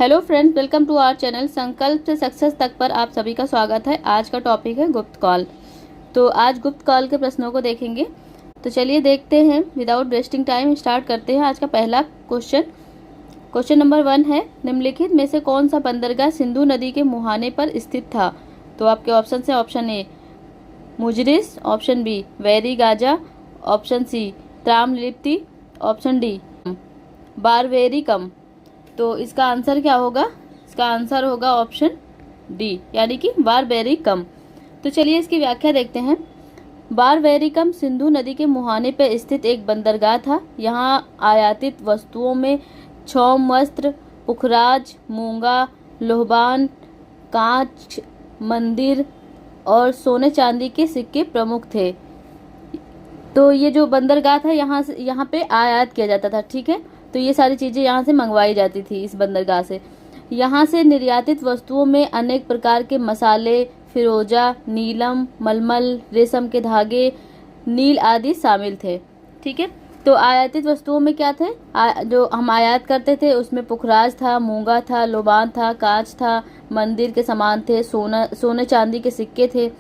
Hello friends, welcome to our channel Sankalp से success तक पर आप सभी का स्वागत है। आज का टॉपिक है गुप्त कॉल। तो आज गुप्त कॉल के प्रश्नों को देखेंगे। तो चलिए देखते हैं, विदाउट वेस्टिंग टाइम स्टार्ट करते हैं। आज का पहला क्वेश्चन नंबर 1 है, निम्नलिखित में से कौन सा बंदरगाह सिंधु नदी के मुहाने पर स्थित था? तो आपके ऑप्शन है option A Muziris, option B Barygaza, option C Tamralipti, option D Barbaricum. तो इसका आंसर क्या होगा? इसका आंसर होगा ऑप्शन डी, यानी कि बारवेरी कम। तो चलिए इसकी व्याख्या देखते हैं। बारवेरी कम सिंधु नदी के मुहाने पर स्थित एक बंदरगाह था। यहाँ आयातित वस्तुओं में क्षौम वस्त्र, पुखराज, मूंगा, लोहबान, कांच, मंदिर और सोने चांदी के सिक्के प्रमुख थे। तो ये जो बंदरगाह था यहाँ पे आयात किया जाता था, ठीक है। तो ये सारी चीज़ें यहाँ से मंगवाई जाती थी इस बंदरगाह से। यहाँ से निर्यातित वस्तुओं में अनेक प्रकार के मसाले, फिरोजा, नीलम, मलमल, रेशम के धागे, नील आदि शामिल थे, ठीक है। तो आयातित वस्तुओं में क्या थे? जो हम आयात करते थे उसमें पुखराज था, मूंगा था, लोबान था, कांच था, मंदिर के सामान थे, सोने चांदी के सिक्के थे।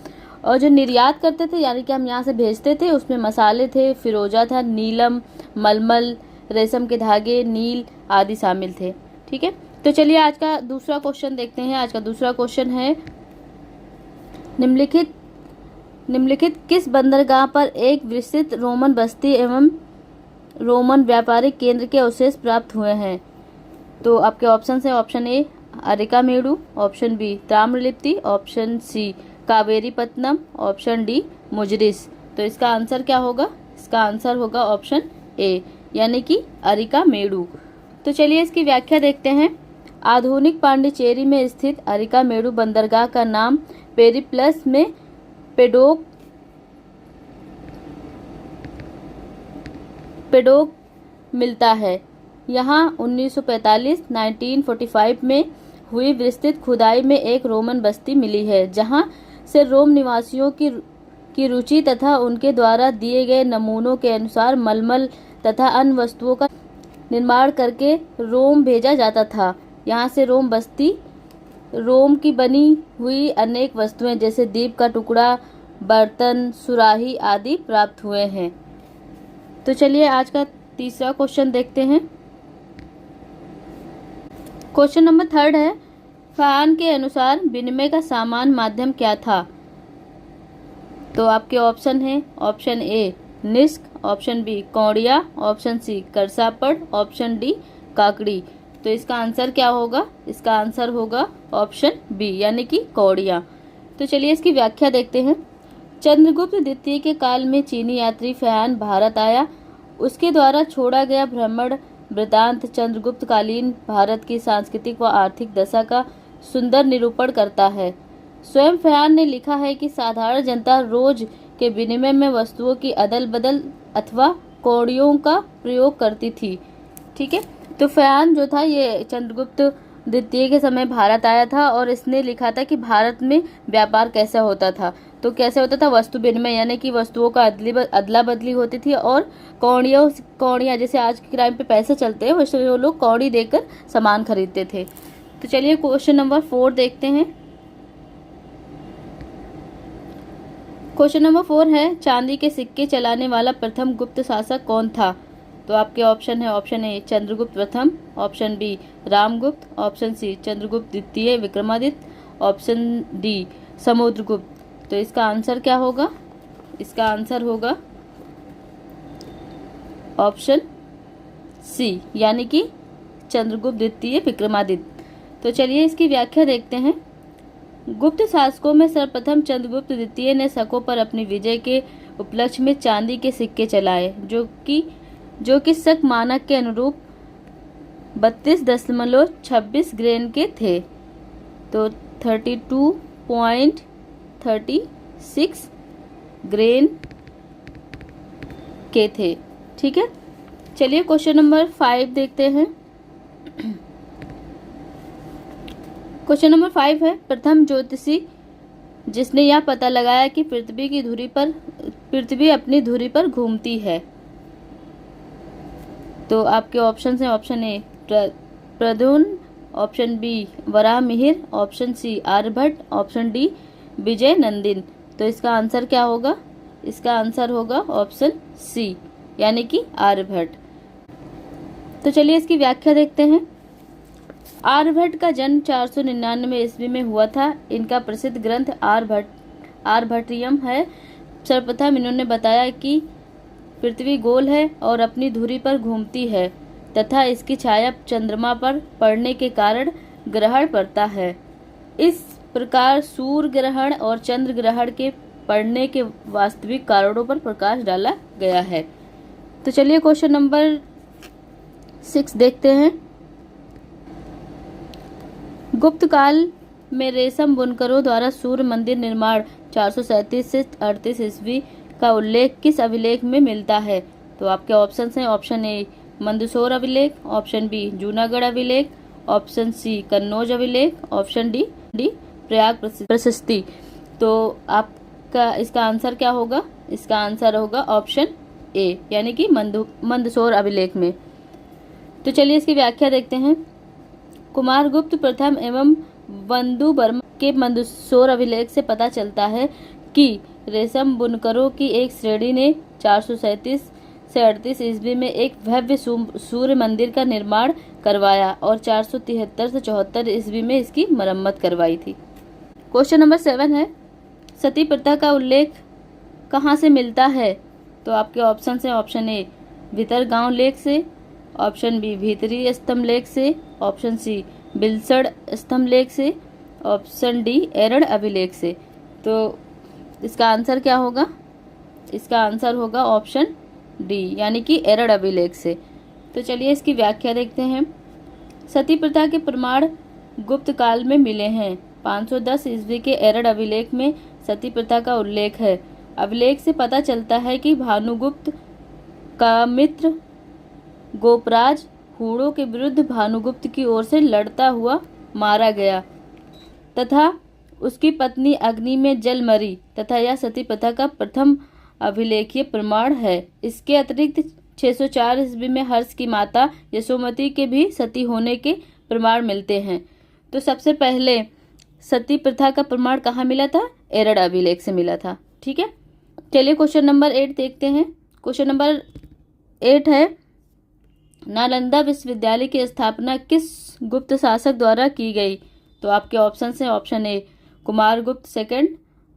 और जो निर्यात करते थे, यानी कि हम यहाँ से भेजते थे, उसमें मसाले थे, फिरोजा था, नीलम, मलमल, रेशम के धागे, नील आदि शामिल थे, ठीक है। तो चलिए आज का दूसरा क्वेश्चन देखते हैं। आज का दूसरा क्वेश्चन है, निम्नलिखित किस बंदरगाह पर एक विस्तृत रोमन बस्ती एवं रोमन व्यापारिक केंद्र के अवशेष प्राप्त हुए हैं? तो आपके ऑप्शन है option A Arikamedu, option B Tamralipti, option C Kaveripattanam, option D Muziris. तो इसका आंसर क्या होगा? इसका आंसर होगा ऑप्शन ए, यानी कि अरिकामेडु। तो चलिए इसकी व्याख्या देखते हैं। आधुनिक पांडिचेरी में स्थित अरिकामेडु बंदरगाह का नाम पेरिप्लस में पेडोक मिलता है। यहाँ 1945 में हुई विस्तृत खुदाई में एक रोमन बस्ती मिली है, जहाँ से रोम निवासियों की रुचि तथा उनके द्वारा दिए गए नमूनों के अनुसार मलमल तथा अन्य वस्तुओं का निर्माण करके रोम भेजा जाता था। यहाँ से रोम की बनी हुई अनेक वस्तुएं जैसे दीप का टुकड़ा, बर्तन, सुराही आदि प्राप्त हुए हैं। तो चलिए आज का तीसरा क्वेश्चन देखते हैं। क्वेश्चन नंबर 3 है, फान के अनुसार विनिमय का समान माध्यम क्या था? तो आपके ऑप्शन है ऑप्शन ए निस्क, ऑप्शन बी कौड़िया, ऑप्शन सी करसापड़, ऑप्शन डी काकड़ी। तो इसका आंसर क्या होगा? इसका आंसर होगा ऑप्शन बी, यानी कि कौड़िया। तो चलिए इसकी व्याख्या देखते हैं। चंद्रगुप्त द्वितीय के काल में चीनी यात्री फयान भारत आया। उसके द्वारा छोड़ा गया भ्रमण वृतांत चंद्रगुप्त कालीन भारत की सांस्कृतिक व आर्थिक दशा का सुंदर निरूपण करता है। स्वयं फयान ने लिखा है कि साधारण जनता रोज के विनिमय में वस्तुओं की अदल बदल अथवा कौड़ियों का प्रयोग करती थी, ठीक है। तो फयान जो था ये चंद्रगुप्त द्वितीय के समय भारत आया था और इसने लिखा था कि भारत में व्यापार कैसे होता था। तो कैसे होता था? वस्तु विनिमय, यानी कि वस्तुओं का अदला बदली होती थी और कौड़ियाँ जैसे आज के टाइम पे पैसे चलते हैं, वैसे वो लोग कौड़ी देकर सामान खरीदते थे। तो चलिए क्वेश्चन नंबर 4 देखते हैं। क्वेश्चन नंबर 4 है, चांदी के सिक्के चलाने वाला प्रथम गुप्त शासक कौन था? तो आपके ऑप्शन है ऑप्शन ए चंद्रगुप्त प्रथम, option B Ramgupta, option C Chandragupta द्वितीय विक्रमादित्य, ऑप्शन डी समुद्रगुप्त। तो इसका आंसर क्या होगा? इसका आंसर होगा ऑप्शन सी, यानी कि चंद्रगुप्त द्वितीय विक्रमादित्य। तो चलिए इसकी व्याख्या देखते हैं। गुप्त शासकों में सर्वप्रथम चंद्रगुप्त द्वितीय ने शकों पर अपनी विजय के उपलक्ष्य में चांदी के सिक्के चलाए, जो कि शक मानक के अनुरूप 32.26 ग्रेन के थे। तो 32.36 ग्रेन के थे, ठीक है। चलिए क्वेश्चन नंबर 5 देखते हैं। क्वेश्चन नंबर 5 है, प्रथम ज्योतिषी जिसने यह पता लगाया कि पृथ्वी अपनी धुरी पर घूमती है। तो आपके ऑप्शन है option A Pradyumna, option B Varaha Mihir, option C Aryabhata, option D Vijay Nandin. तो इसका आंसर क्या होगा? इसका आंसर होगा ऑप्शन सी यानी कि आर्यभट्ट। तो चलिए इसकी व्याख्या देखते हैं। आर्यभट्ट का जन्म 499 ईस्वी में हुआ था। इनका प्रसिद्ध ग्रंथ आर्यभट्टियम है। सर्वप्रथम इन्होंने बताया कि पृथ्वी गोल है और अपनी धुरी पर घूमती है तथा इसकी छाया चंद्रमा पर पड़ने के कारण ग्रहण पड़ता है। इस प्रकार सूर्य ग्रहण और चंद्र ग्रहण के पड़ने के वास्तविक कारणों पर प्रकाश डाला गया है। तो चलिए क्वेश्चन नंबर 6 देखते हैं। गुप्त काल में रेशम बुनकरों द्वारा सूर्य मंदिर निर्माण 437 से 38 ईस्वी का उल्लेख किस अभिलेख में मिलता है? तो आपके ऑप्शन हैं ऑप्शन ए मंदसौर अभिलेख, ऑप्शन बी जूनागढ़ अभिलेख, ऑप्शन सी कन्नौज अभिलेख, ऑप्शन डी प्रयाग प्रशस्ति। तो आपका इसका आंसर क्या होगा? इसका आंसर होगा ऑप्शन ए यानी कि मंदसौर अभिलेख में। तो चलिए इसकी व्याख्या देखते हैं। कुमारगुप्त प्रथम एवं बंधु वर्मा के मंदसौर अभिलेख से पता चलता है कि रेशम बुनकरों की एक श्रेणी ने 437 से 38 ईस्वी में एक भव्य सूर्य मंदिर का निर्माण करवाया और 473 से 74 ईस्वी में इसकी मरम्मत करवाई थी। क्वेश्चन नंबर 7 है, सती प्रथा का उल्लेख कहाँ से मिलता है? तो आपके ऑप्शन है ऑप्शन ए भीतरगांव लेख से, ऑप्शन बी भीतरी स्तंभ लेख से, ऑप्शन सी बिलसड़ स्तंभ लेख से, ऑप्शन डी एरण अभिलेख से। तो इसका आंसर क्या होगा? इसका आंसर होगा ऑप्शन डी यानी कि एरण अभिलेख से। तो चलिए इसकी व्याख्या देखते हैं। सती प्रथा के प्रमाण गुप्त काल में मिले हैं। 510 ईस्वी के एरण अभिलेख में सती प्रथा का उल्लेख है। अभिलेख से पता चलता है कि भानुगुप्त का मित्र गोपराज हूणों के विरुद्ध भानुगुप्त की ओर से लड़ता हुआ मारा गया तथा उसकी पत्नी अग्नि में जल मरी तथा यह सती प्रथा का प्रथम अभिलेखीय प्रमाण है। इसके अतिरिक्त 604 ईस्वी में हर्ष की माता यशोमती के भी सती होने के प्रमाण मिलते हैं। तो सबसे पहले सती प्रथा का प्रमाण कहाँ मिला था? एरण अभिलेख से मिला था। ठीक है, चलिए क्वेश्चन नंबर 8 देखते हैं। क्वेश्चन नंबर 8 है, नालंदा विश्वविद्यालय की स्थापना किस गुप्त शासक द्वारा की गई? तो आपके ऑप्शन हैं option A Kumargupta second,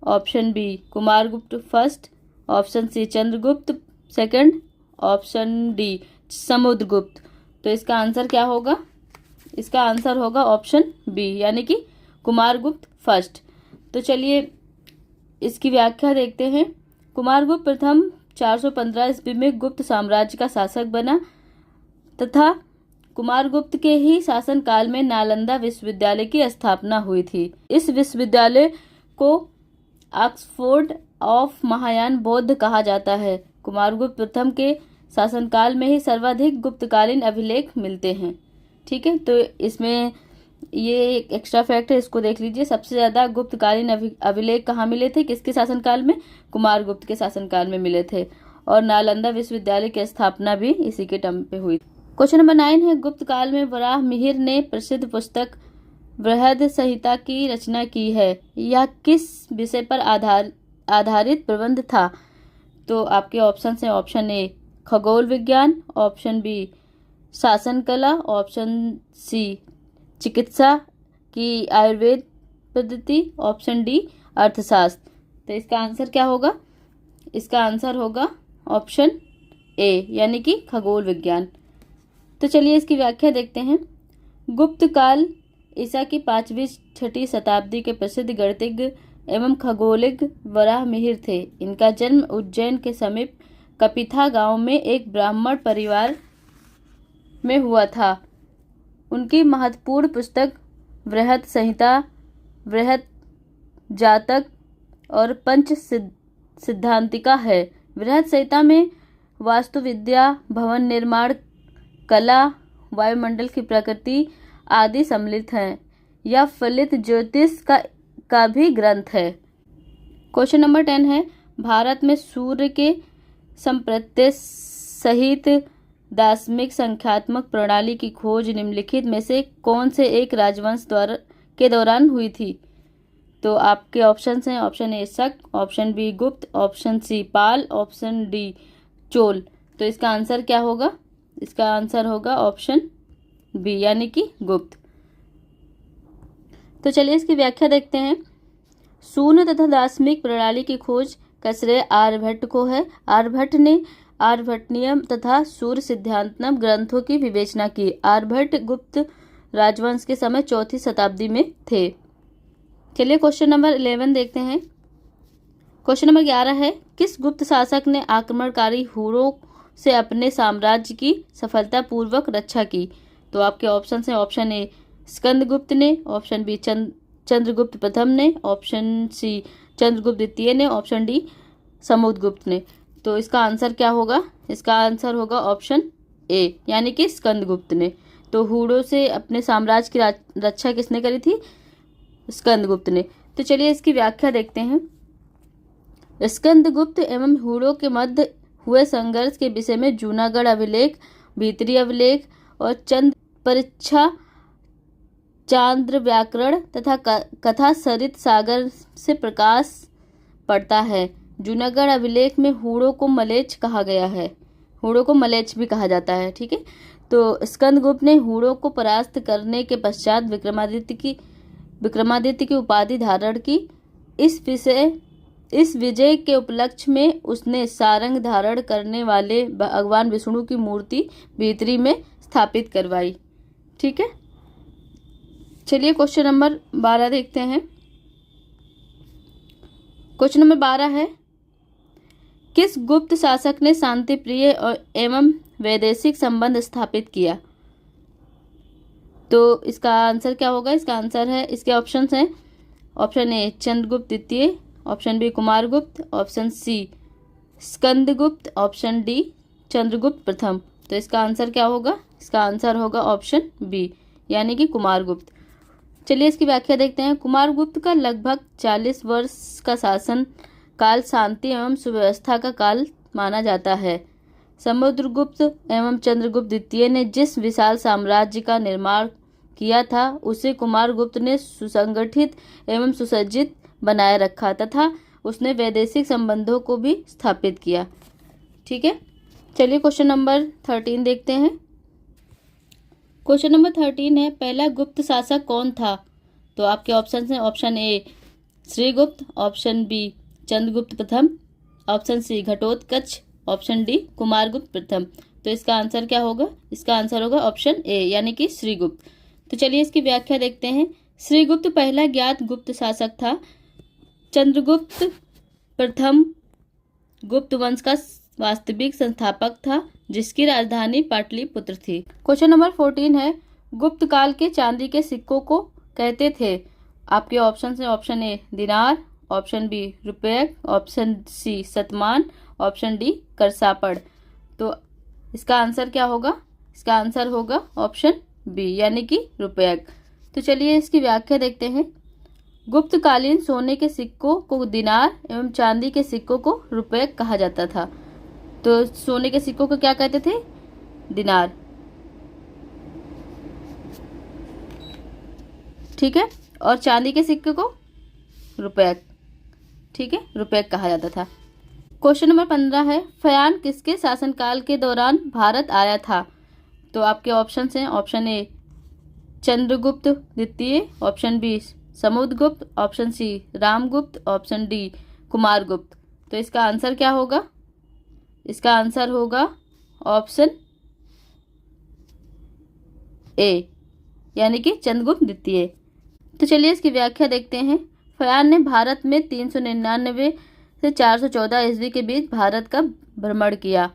option B Kumargupta first, option C Chandragupta second, option D Samudragupta. तो इसका आंसर क्या होगा? इसका आंसर होगा ऑप्शन बी यानी कि कुमारगुप्त फर्स्ट। तो चलिए इसकी व्याख्या देखते हैं। कुमारगुप्त प्रथम 415 ईस्वी में गुप्त साम्राज्य का शासक बना तथा कुमारगुप्त के ही शासन काल में नालंदा विश्वविद्यालय की स्थापना हुई थी। इस विश्वविद्यालय को ऑक्सफोर्ड ऑफ महायान बौद्ध कहा जाता है। कुमारगुप्त प्रथम के शासनकाल में ही सर्वाधिक गुप्तकालीन अभिलेख मिलते हैं। ठीक है, तो इसमें ये एक एक्स्ट्रा फैक्ट है, इसको देख लीजिए। सबसे ज्यादा गुप्तकालीन अभिलेख कहाँ मिले थे? किसके शासनकाल में? कुमारगुप्त के शासनकाल में मिले थे। और नालंदा विश्वविद्यालय की स्थापना भी इसी के टर्म पे हुई। क्वेश्चन नंबर 9 है, गुप्त काल में वराह मिहिर ने प्रसिद्ध पुस्तक बृहद संहिता की रचना की है। यह किस विषय पर आधारित प्रबंध था? तो आपके ऑप्शन हैं ऑप्शन ए खगोल विज्ञान, ऑप्शन बी शासन कला, ऑप्शन सी चिकित्सा की आयुर्वेद पद्धति, ऑप्शन डी अर्थशास्त्र। तो इसका आंसर क्या होगा? इसका आंसर होगा ऑप्शन ए यानी कि खगोल विज्ञान। तो चलिए इसकी व्याख्या देखते हैं। गुप्त काल ईसा की 5वीं-6वीं शताब्दी के प्रसिद्ध गणितज्ञ एवं खगोलज्ञ वराह मिहिर थे। इनका जन्म उज्जैन के समीप कपिथा गांव में एक ब्राह्मण परिवार में हुआ था। उनकी महत्वपूर्ण पुस्तक बृहद संहिता, बृहद जातक और पंच सिद्धांतिका है। बृहद संहिता में वास्तुविद्या, भवन निर्माण कला, वायुमंडल की प्रकृति आदि सम्मिलित हैं। यह फलित ज्योतिष का भी ग्रंथ है। क्वेश्चन नंबर 10 है, भारत में सूर्य के संप्रत्यय सहित दार्शनिक संख्यात्मक प्रणाली की खोज निम्नलिखित में से कौन से एक राजवंश के दौरान हुई थी? तो आपके ऑप्शंस हैं, ऑप्शन ए शक, ऑप्शन बी गुप्त, ऑप्शन सी पाल, ऑप्शन डी चोल। तो इसका आंसर क्या होगा? इसका आंसर होगा ऑप्शन बी यानी कि गुप्त। तो चलिए इसकी व्याख्या देखते हैं। शून्य तथा दार्शनिक प्रणाली की खोज का श्रेय आर्यभट्ट को है। आर्यभट्ट ने आर्यभट्टियम तथा सूर्य सिद्धांतम ग्रंथों की विवेचना की। आर्यभट्ट गुप्त राजवंश के समय 4वीं शताब्दी में थे। चलिए क्वेश्चन नंबर 11 देखते हैं। क्वेश्चन नंबर 11 है, किस गुप्त शासक ने आक्रमणकारी हुरों से अपने साम्राज्य की सफलतापूर्वक रक्षा की? तो आपके ऑप्शन हैं, ऑप्शन ए स्कंदगुप्त ने, ऑप्शन बी चंद्रगुप्त प्रथम ने, ऑप्शन सी चंद्रगुप्त द्वितीय ने, ऑप्शन डी समुद्रगुप्त ने। तो इसका आंसर क्या होगा? इसका आंसर होगा ऑप्शन ए यानी कि स्कंदगुप्त ने। तो हुरों से अपने साम्राज्य की रक्षा किसने करी थी? स्कंदगुप्त ने। तो चलिए इसकी व्याख्या देखते हैं। स्कंदगुप्त एवं हुरों के मध्य हुए संघर्ष के विषय में जूनागढ़ अभिलेख, भीतरी अभिलेख और चंद परीक्षा, चांद्र व्याकरण तथा कथा सरित सागर से प्रकाश पड़ता है। जूनागढ़ अभिलेख में हुरों को मलेच्छ कहा गया है। हुरों को मलेच्छ भी कहा जाता है, ठीक है। तो स्कंदगुप्त ने हुरों को परास्त करने के पश्चात विक्रमादित्य की उपाधि धारण की। इस विजय के उपलक्ष्य में उसने सारंग धारण करने वाले भगवान विष्णु की मूर्ति भीतरी में स्थापित करवाई, ठीक है। चलिए क्वेश्चन नंबर 12 देखते हैं। क्वेश्चन नंबर 12 है, किस गुप्त शासक ने शांति प्रिय एवं वैदेशिक संबंध स्थापित किया? तो इसका आंसर क्या होगा? इसका आंसर है, इसके ऑप्शंस हैं, ऑप्शन ए चंद्रगुप्त द्वितीय, option B Kumargupta, option C Skandagupta, option D Chandragupta प्रथम। तो इसका आंसर क्या होगा? इसका आंसर होगा ऑप्शन बी यानी कि कुमारगुप्त। चलिए इसकी व्याख्या देखते हैं। कुमारगुप्त का लगभग 40 वर्ष का शासन काल शांति एवं सुव्यवस्था का काल माना जाता है। समुद्रगुप्त एवं चंद्रगुप्त द्वितीय ने जिस विशाल साम्राज्य का निर्माण किया था उसे कुमारगुप्त ने सुसंगठित एवं सुसज्जित बनाए रखा तथा उसने वैदेशिक संबंधों को भी स्थापित किया, ठीक है। चलिए क्वेश्चन नंबर 13 देखते हैं। क्वेश्चन नंबर 13 है, पहला गुप्त शासक कौन था? तो आपके ऑप्शन हैं, option A Srigupta, option B Chandragupta प्रथम, option C Ghatotkacha, option D Kumaragupta प्रथम। तो इसका आंसर क्या होगा? इसका आंसर होगा ऑप्शन ए यानी कि श्रीगुप्त। तो चलिए इसकी व्याख्या देखते हैं। श्रीगुप्त पहला ज्ञात गुप्त शासक था। चंद्रगुप्त प्रथम गुप्त वंश का वास्तविक संस्थापक था जिसकी राजधानी पाटलिपुत्र थी। क्वेश्चन नंबर 14 है, गुप्त काल के चांदी के सिक्कों को कहते थे? आपके ऑप्शन है, ऑप्शन ए दिनार, ऑप्शन बी रुपये, ऑप्शन सी शतमान, ऑप्शन डी करसापड़। तो इसका आंसर क्या होगा? इसका आंसर होगा ऑप्शन बी यानी कि रुपये। तो चलिए इसकी व्याख्या देखते हैं। गुप्तकालीन सोने के सिक्कों को दिनार एवं चांदी के सिक्कों को रुपये कहा जाता था। तो सोने के सिक्कों को क्या कहते थे? दिनार, ठीक है, और चांदी के सिक्के को रुपये, ठीक है, रुपये कहा जाता था। क्वेश्चन नंबर 15 है, फयान किसके शासनकाल के दौरान भारत आया था? तो आपके ऑप्शन हैं, ऑप्शन ए चंद्रगुप्त द्वितीय, option B Samudragupta, option C Ramgupta, option D Kumargupta. तो इसका आंसर क्या होगा? इसका आंसर होगा ऑप्शन ए यानी कि चंद्रगुप्त द्वितीय। तो चलिए इसकी व्याख्या देखते हैं। फयान ने भारत में 399 से 414 ईस्वी के बीच भारत का भ्रमण किया।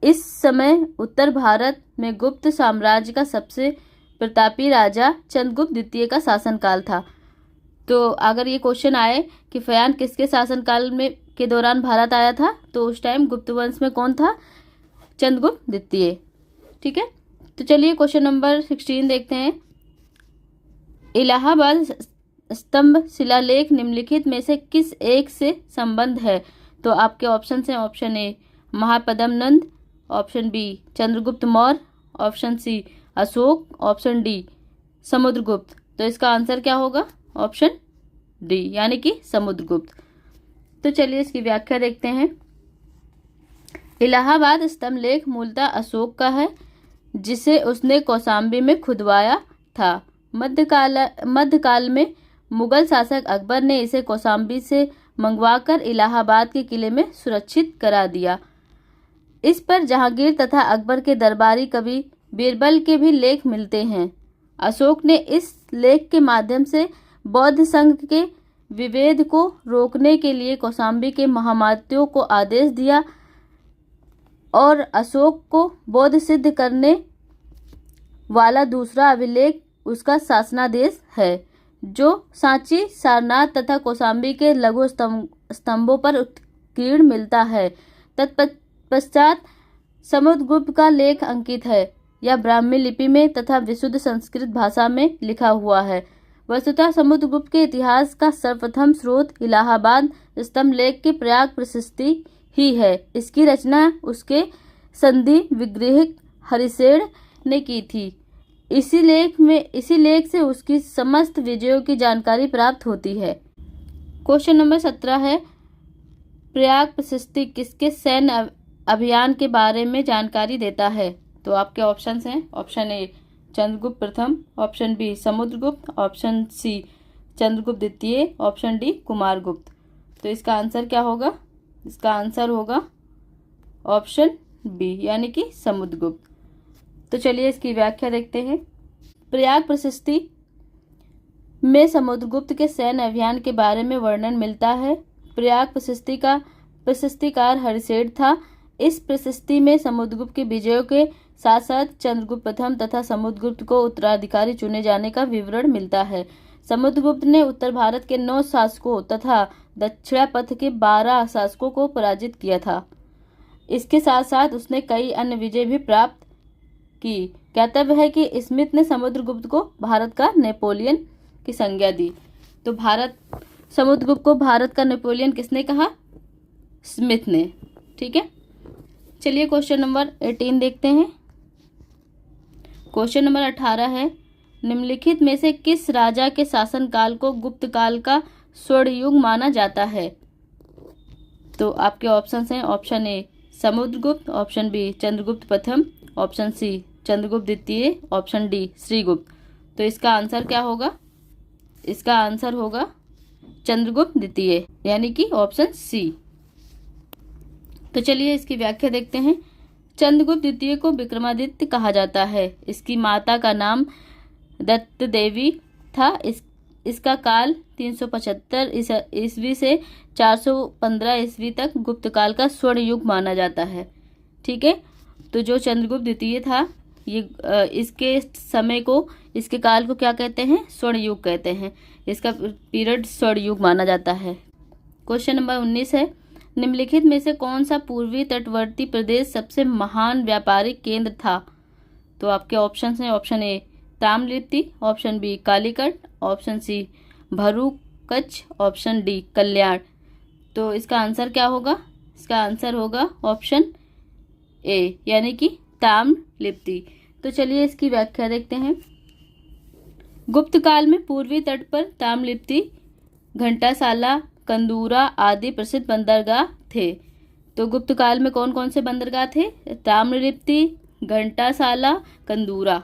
इस समय उत्तर भारत में गुप्त साम्राज्य का सबसे प्रतापी राजा चंद्रगुप्त द्वितीय का शासनकाल था। तो अगर ये क्वेश्चन आए कि फयान किसके शासनकाल में के दौरान भारत आया था, तो उस टाइम गुप्त वंश में कौन था? चंद्रगुप्त द्वितीय, ठीक है। तो चलिए क्वेश्चन नंबर 16 देखते हैं। इलाहाबाद स्तंभ शिलालेख निम्नलिखित में से किस एक से संबंध है? तो आपके ऑप्शन हैं, option A Mahapadma Nanda, option B Chandragupta Maurya, option C Ashoka, option D Samudragupta. तो इसका आंसर क्या होगा? ऑप्शन डी यानी कि समुद्रगुप्त। तो चलिए इसकी व्याख्या देखते हैं। इलाहाबाद स्तंभ लेख मूलतः अशोक का है, जिसे उसने कौशाम्बी में खुदवाया था। मध्यकाल में मुगल शासक अकबर ने इसे कौशाम्बी से मंगवाकर इलाहाबाद के किले में सुरक्षित करा दिया। इस पर जहांगीर तथा अकबर के दरबारी कवि बीरबल के भी लेख मिलते हैं। अशोक ने इस लेख के माध्यम से बौद्ध संघ के विभेद को रोकने के लिए कौशाम्बी के महामात्यों को आदेश दिया और अशोक को बौद्ध सिद्ध करने वाला दूसरा अभिलेख उसका शासनादेश है, जो सांची, सारनाथ तथा कौशाम्बी के लघु स्तंभों पर उत्कीर्ण मिलता है। तत्पश्चात समुद्रगुप्त का लेख अंकित है। यह ब्राह्मी लिपि में तथा विशुद्ध संस्कृत भाषा में लिखा हुआ है। वस्तुतः समुद्रगुप्त के इतिहास का सर्वप्रथम स्रोत इलाहाबाद स्तंभ लेख की प्रयाग प्रशस्ति ही है। इसकी रचना उसके संधि विग्रहिक हरिसेन ने की थी। इसी लेख से उसकी समस्त विजयों की जानकारी प्राप्त होती है। क्वेश्चन नंबर 17 है, प्रयाग प्रशस्ति किसके सैन्य अभियान के बारे में जानकारी देता है? तो आपके ऑप्शंस हैं, ऑप्शन ए चंद्रगुप्त प्रथम, option B Samudragupta, option C Chandragupta द्वितीय, ऑप्शन डी कुमारगुप्त। तो इसका आंसर क्या होगा? इसका आंसर होगा ऑप्शन बी यानी कि समुद्रगुप्त। तो चलिए इसकी व्याख्या देखते हैं। प्रयाग प्रशस्ति में समुद्रगुप्त के सैन्य अभियान के बारे में वर्णन मिलता है। प्रयाग प्रशस्ति का प्रशस्तिकार हरिसेन था। इस प्रशस्ति में समुद्रगुप्त के विजयों के साथ साथ चंद्रगुप्त प्रथम तथा समुद्रगुप्त को उत्तराधिकारी चुने जाने का विवरण मिलता है। समुद्रगुप्त ने उत्तर भारत के 9 शासकों तथा दक्षिणापथ के 12 शासकों को पराजित किया था। इसके साथ साथ उसने कई अन्य विजय भी प्राप्त की। कहतव्य है कि स्मिथ ने समुद्रगुप्त को भारत का नेपोलियन की संज्ञा दी। तो समुद्रगुप्त को भारत का नेपोलियन किसने कहा? स्मिथ ने। ठीक है, चलिए क्वेश्चन नंबर 18 देखते हैं। क्वेश्चन नंबर 18 है, निम्नलिखित में से किस राजा के शासनकाल को गुप्त काल का स्वर्ण युग माना जाता है? तो आपके ऑप्शंस हैं, option A Samudragupta, option B Chandragupta प्रथम, ऑप्शन सी चंद्रगुप्त द्वितीय, ऑप्शन डी श्रीगुप्त। तो इसका आंसर क्या होगा? इसका आंसर होगा चंद्रगुप्त द्वितीय यानी कि ऑप्शन सी। तो चलिए इसकी व्याख्या देखते हैं। चंद्रगुप्त द्वितीय को विक्रमादित्य कहा जाता है। इसकी माता का नाम दत्त देवी था। इसका काल 375 ईस्वी से 415 ईस्वी तक गुप्त काल का स्वर्ण युग माना जाता है। ठीक है, तो जो चंद्रगुप्त द्वितीय था ये इसके समय को, इसके काल को क्या कहते हैं? स्वर्ण युग कहते हैं। इसका पीरियड स्वर्ण युग माना जाता है। क्वेश्चन नंबर 19 है, निम्नलिखित में से कौन सा पूर्वी तटवर्ती प्रदेश सबसे महान व्यापारिक केंद्र था? तो आपके ऑप्शंस हैं, option A Tamralipti, option B Calicut, option C Bharuch, option D Kalyan. तो इसका आंसर क्या होगा? इसका आंसर होगा ऑप्शन ए यानी कि ताम्रलिप्ति। तो चलिए इसकी व्याख्या देखते हैं। गुप्त काल में पूर्वी तट पर ताम्रलिप्ति, घंटासाला, कंदूरा आदि प्रसिद्ध बंदरगाह थे। तो गुप्त काल में कौन कौन से बंदरगाह थे? ताम्रलिप्ति, घंटासाला, कंदूरा,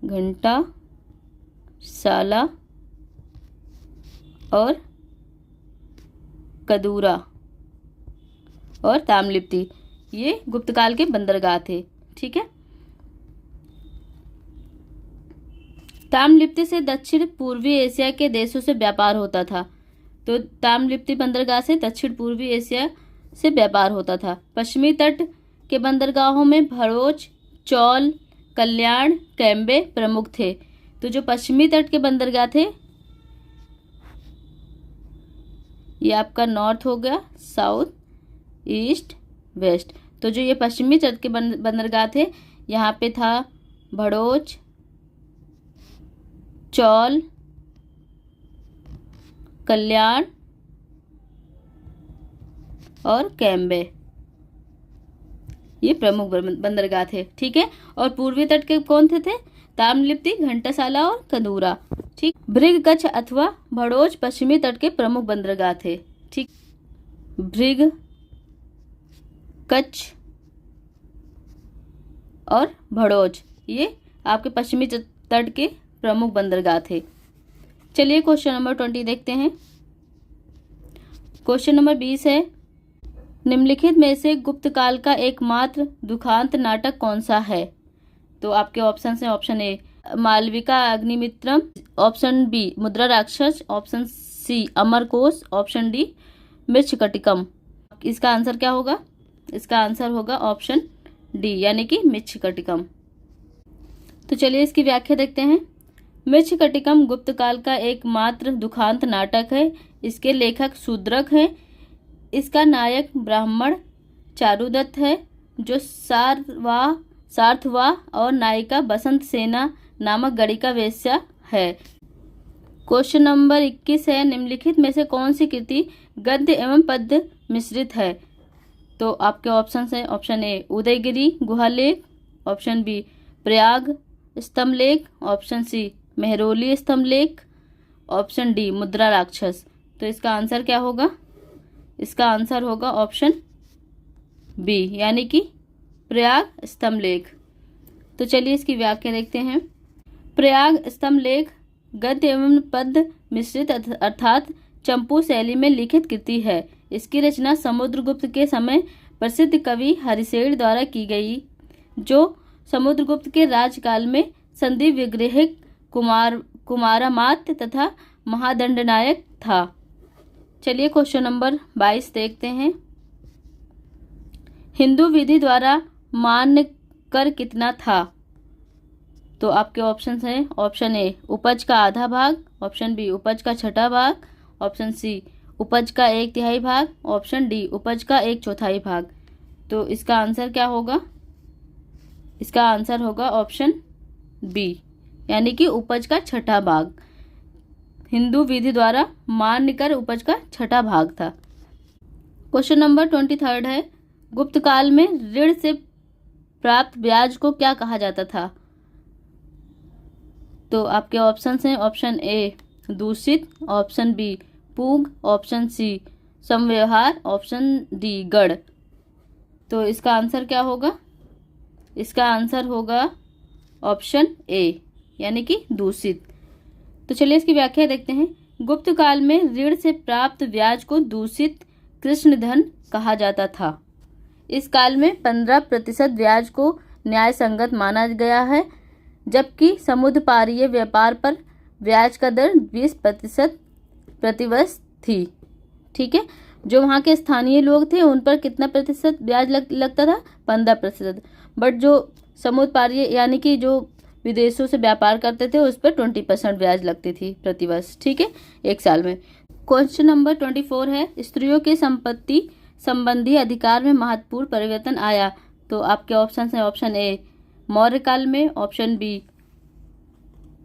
घंटासाला और कदूरा और ताम्रलिप्ति, ये गुप्त काल के बंदरगाह थे। ठीक है, ताम्रलिप्ति से दक्षिण पूर्वी एशिया के देशों से व्यापार होता था। तो ताम्रलिप्ति बंदरगाह से दक्षिण पूर्वी एशिया से व्यापार होता था। पश्चिमी तट के बंदरगाहों में भरूच, चौल, कल्याण, कैम्बे प्रमुख थे। तो जो पश्चिमी तट के बंदरगाह थे ये आपका नॉर्थ हो गया, साउथ, ईस्ट, वेस्ट। तो जो ये पश्चिमी तट के बंदरगाह थे यहाँ पे था भरूच, चौल, कल्याण और कैम्बे। ये प्रमुख बंदरगाह थे। ठीक है, और पूर्वी तट के कौन थे? ताम्रलिप्ति, घंटासाला और कंदूरा। ठीक, भृग, कच्छ अथवा भड़ोज पश्चिमी तट के प्रमुख बंदरगाह थे। ठीक, भृग, कच्छ और भड़ोज ये आपके पश्चिमी तट के प्रमुख बंदरगाह थे। चलिए क्वेश्चन नंबर 20 देखते हैं। क्वेश्चन नंबर 20 है, निम्नलिखित में से गुप्त काल का एकमात्र दुखांत नाटक कौन सा है? तो आपके ऑप्शन है, option A Malavika Agnimitram, option B Mudra Rakshasa, option C Amarakosha, option D Mrichchhakatikam. इसका आंसर क्या होगा? इसका आंसर होगा ऑप्शन डी यानी कि मृच्छकटिकम। तो चलिए इसकी व्याख्या देखते हैं। मृच्छकटिकम गुप्त काल का एकमात्र दुखांत नाटक है। इसके लेखक शूद्रक हैं। इसका नायक ब्राह्मण चारुदत्त है जो सार्थवा और नायिका बसंत सेना नामक गणिका वेश्या है। क्वेश्चन नंबर 21 है, निम्नलिखित में से कौन सी कृति गद्य एवं पद्य मिश्रित है? तो आपके ऑप्शन है, ऑप्शन ए उदयगिरी गुहालेख, ऑप्शन बी प्रयाग स्तंभलेख, ऑप्शन सी मेहरौली स्तंभलेख, ऑप्शन डी मुद्रा राक्षस। तो इसका आंसर क्या होगा? इसका आंसर होगा ऑप्शन बी यानी कि प्रयाग स्तंभलेख। तो चलिए इसकी व्याख्या देखते हैं। प्रयाग स्तंभलेख गद्य एवं पद्य मिश्रित अर्थात चंपू शैली में लिखित कृति है। इसकी रचना समुद्रगुप्त के समय प्रसिद्ध कवि हरिसेन द्वारा की गई, जो समुद्रगुप्त के राजकाल में संदीप विग्रह कुमारामात्य तथा महादंडनायक था। चलिए क्वेश्चन नंबर 22 देखते हैं। हिंदू विधि द्वारा मान्य कर कितना था? तो आपके ऑप्शन हैं, ऑप्शन ए उपज का आधा भाग, ऑप्शन बी उपज का छठा भाग, ऑप्शन सी उपज का 1/3 भाग, ऑप्शन डी उपज का 1/4 भाग। तो इसका आंसर क्या होगा? इसका आंसर होगा ऑप्शन बी यानी कि उपज का छठा भाग। हिंदू विधि द्वारा मान्य कर उपज का छठा भाग था। क्वेश्चन नंबर 23 है, गुप्त काल में ऋण से प्राप्त ब्याज को क्या कहा जाता था? तो आपके ऑप्शन हैं, ऑप्शन ए दूषित, ऑप्शन बी पूग, ऑप्शन सी समव्यवहार, ऑप्शन डी गढ़। तो इसका आंसर क्या होगा? इसका आंसर होगा ऑप्शन ए यानी कि दूषित। तो चलिए इसकी व्याख्या देखते हैं। गुप्त काल में ऋण से प्राप्त ब्याज को दूषित कृष्ण धन कहा जाता था। इस काल में 15% ब्याज को न्याय संगत माना गया है, जबकि समुद्र पारीय व्यापार पर ब्याज का दर 20% प्रतिवर्ष थी। ठीक है, जो वहाँ के स्थानीय लोग थे उन पर कितना प्रतिशत ब्याज लगता था? 15%। बट जो समुद्र पारीय यानी कि जो विदेशों से व्यापार करते थे उस पर 20% ब्याज लगती थी प्रतिवर्ष। ठीक है, एक साल में। क्वेश्चन नंबर 24 है, स्त्रियों के संपत्ति संबंधी अधिकार में महत्वपूर्ण परिवर्तन आया। तो आपके ऑप्शन है, ऑप्शन ए मौर्य काल में, ऑप्शन बी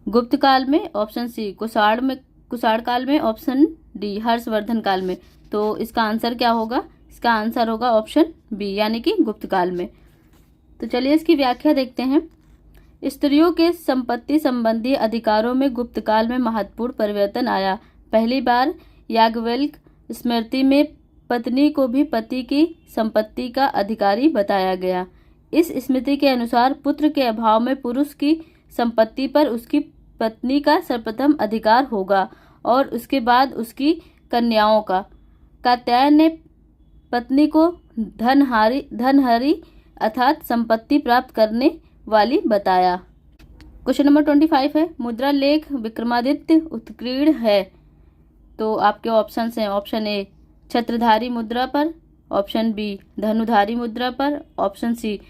गुप्त काल में, ऑप्शन सी कुषाण काल में, ऑप्शन डी हर्षवर्धन काल में। तो इसका आंसर क्या होगा? इसका आंसर होगा ऑप्शन बी यानी कि गुप्त काल में। तो चलिए इसकी व्याख्या देखते हैं। स्त्रियों के संपत्ति संबंधी अधिकारों में गुप्त काल में महत्वपूर्ण परिवर्तन आया। पहली बार याज्ञवल्क्य स्मृति में पत्नी को भी पति की संपत्ति का अधिकारी बताया गया। इस स्मृति के अनुसार पुत्र के अभाव में पुरुष की संपत्ति पर उसकी पत्नी का सर्वप्रथम अधिकार होगा और उसके बाद उसकी कन्याओं का। कात्यायन ने पत्नी को धनहरी अर्थात संपत्ति प्राप्त करने वाली बताया। क्वेश्चन नंबर 25 है, मुद्रा लेख विक्रमादित्य उत्कीर्ण है। तो आपके ऑप्शन हैं, ऑप्शन ए छत्रधारी मुद्रा पर, ऑप्शन बी धनुधारी मुद्रा पर, ऑप्शन सी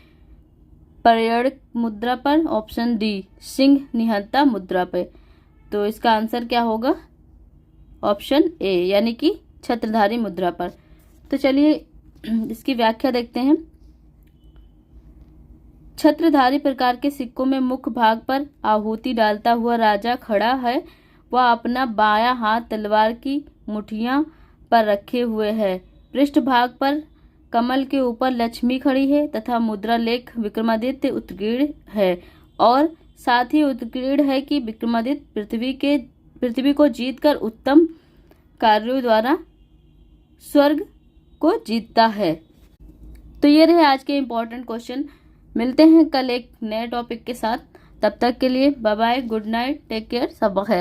पर्यटक मुद्रा पर, ऑप्शन डी सिंह निहत्ता मुद्रा पर। तो इसका आंसर क्या होगा? ऑप्शन ए यानी कि छत्रधारी मुद्रा पर। तो चलिए इसकी व्याख्या देखते हैं। छत्रधारी प्रकार के सिक्कों में मुख्य भाग पर आहुति डालता हुआ राजा खड़ा है। वह अपना बायां हाथ तलवार की मुठियां पर रखे हुए है। पृष्ठ भाग पर कमल के ऊपर लक्ष्मी खड़ी है तथा मुद्रा लेख विक्रमादित्य उत्कीर्ण है, और साथ ही उत्कीर्ण है कि विक्रमादित्य पृथ्वी को जीतकर उत्तम कार्यों द्वारा स्वर्ग को जीतता है। तो ये रहे आज के इम्पोर्टेंट क्वेश्चन। मिलते हैं कल एक नए टॉपिक के साथ। तब तक के लिए bye bye, good night, take care, सब खैर।